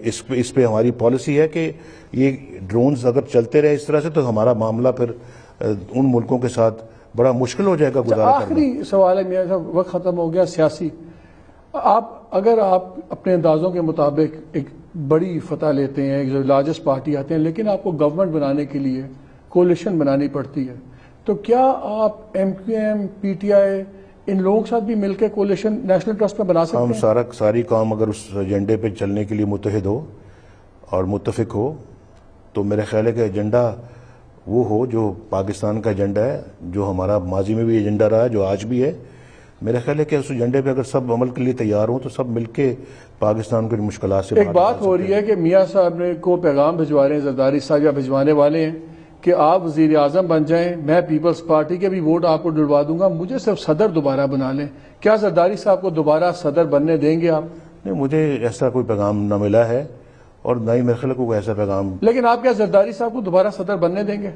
اس پہ ہماری پالیسی ہے کہ یہ ڈرونز اگر چلتے رہے اس طرح سے تو ہمارا معاملہ پھر ان ملکوں کے ساتھ بڑا مشکل ہو جائے گا گزارا کرنا۔ آخری سوال ہے میاں صاحب، وقت ختم ہو گیا سیاسی، اگر آپ اپنے اندازوں کے مطابق ایک بڑی فتح لیتے ہیں، ایک لارجسٹ پارٹی آتے ہیں، لیکن آپ کو گورنمنٹ بنانے کے لیے کولیشن بنانی پڑتی ہے، تو کیا آپ M Q M, P T I, ان لوگوں کے ساتھ بھی مل کے کولیشن نیشنل ٹرسٹ میں بنا سکتے ہیں؟ ہم ساری قوم اگر اس ایجنڈے پہ چلنے کے لیے متحد ہو اور متفق ہو تو میرے خیال ہے کہ ایجنڈا وہ ہو جو پاکستان کا ایجنڈا ہے، جو ہمارا ماضی میں بھی ایجنڈا رہا ہے، جو آج بھی ہے۔ میرا خیال ہے کہ اس ایجنڈے پہ اگر سب عمل کے لیے تیار ہوں تو سب مل کے پاکستان کو مشکلات سے ایک بات ہو رہی ہے کہ میاں صاحب نے کو پیغام بھجوا رہے ہیں، زرداری صاحب یا بھجوانے والے ہیں کہ آپ وزیر اعظم بن جائیں، میں پیپلز پارٹی کے بھی ووٹ آپ کو ڈلوا دوں گا، مجھے صرف صدر دوبارہ بنا لیں۔ کیا زرداری صاحب کو دوبارہ صدر بننے دیں گے آپ؟ نہیں، مجھے ایسا کوئی پیغام نہ ملا ہے اور نہ ہی میرے خیال کوئی ایسا پیغام۔ لیکن آپ کیا زرداری صاحب کو دوبارہ صدر بننے دیں گے؟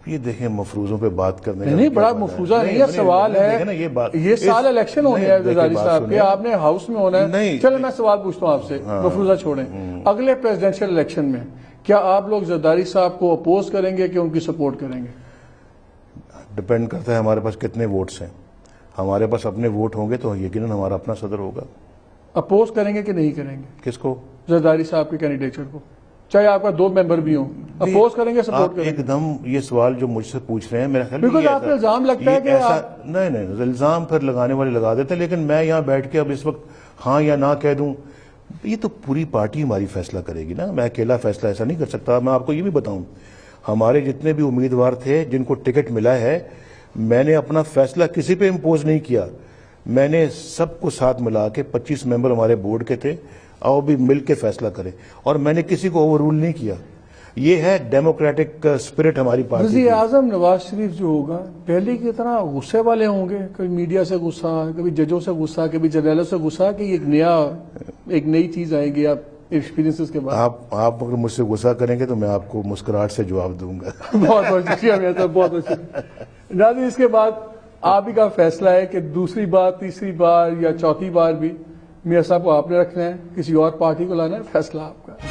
یہ دیکھیں مفروضوں پہ بات کرنے نہیں بڑا مفروضہ نہیں ہے، سوال ہے یہ سال الیکشن ہونے ہیں زرداری صاحب کے، آپ نے ہاؤس میں ہونا ہے۔ چلے میں سوال پوچھتا ہوں آپ سے، مفروضہ چھوڑیں، اگلے پریزیڈنشل الیکشن میں کیا آپ لوگ زرداری صاحب کو اپوز کریں گے کہ ان کی سپورٹ کریں گے؟ ڈپینڈ کرتا ہے ہمارے پاس کتنے ووٹس ہیں۔ ہمارے پاس اپنے ووٹ ہوں گے تو یقیناً ہمارا اپنا صدر ہوگا۔ اپوز کریں گے کہ نہیں کریں گے؟ کس کو؟ زرداری صاحب کے کینڈیڈیچر کو، چاہے آپ کا 2 ممبر بھی ہوں، اپوز کریں گے سپورٹ کریں گے؟ ایک دم یہ سوال جو مجھ سے پوچھ رہے ہیں میرا خیال بالکل آپ کو الزام لگتا ہے کہ نہیں، الزام پھر لگانے والے لگا دیتے ہیں، لیکن میں یہاں بیٹھ کے اب اس وقت ہاں یا نہ کہہ دوں، یہ تو پوری پارٹی ہماری فیصلہ کرے گی نا، میں اکیلا فیصلہ ایسا نہیں کر سکتا۔ میں آپ کو یہ بھی بتاؤں، ہمارے جتنے بھی امیدوار تھے جن کو ٹکٹ ملا ہے، میں نے اپنا فیصلہ کسی پہ امپوز نہیں کیا، میں نے سب کو ساتھ ملا کے 25 ممبر ہمارے بورڈ کے تھے، آؤ بھی مل کے فیصلہ کریں، اور میں نے کسی کو اوور رول نہیں کیا۔ یہ ہے ڈیموکریٹک اسپرٹ ہماری پارٹی۔ وزیر اعظم نواز شریف جو ہوگا پہلے کی طرح غصے والے ہوں گے، کبھی میڈیا سے غصہ، کبھی ججوں سے غصہ، کبھی جرنیلوں سے غصہ کہ ایک نئی چیز آئے گی آپ ایکسپیرینسز کے بعد؟ آپ اگر مجھ سے غصہ کریں گے تو میں آپ کو مسکراہٹ سے جواب دوں گا۔ بہت بہت شکریہ میاں صاحب، بہت بہت شکریہ۔ ناظرین، اس کے بعد آپ ہی کا فیصلہ ہے کہ دوسری بار، تیسری بار یا چوتھی بار بھی میاں صاحب کو آپ نے رکھنا ہے، کسی اور پارٹی کو لانا ہے، فیصلہ آپ کا۔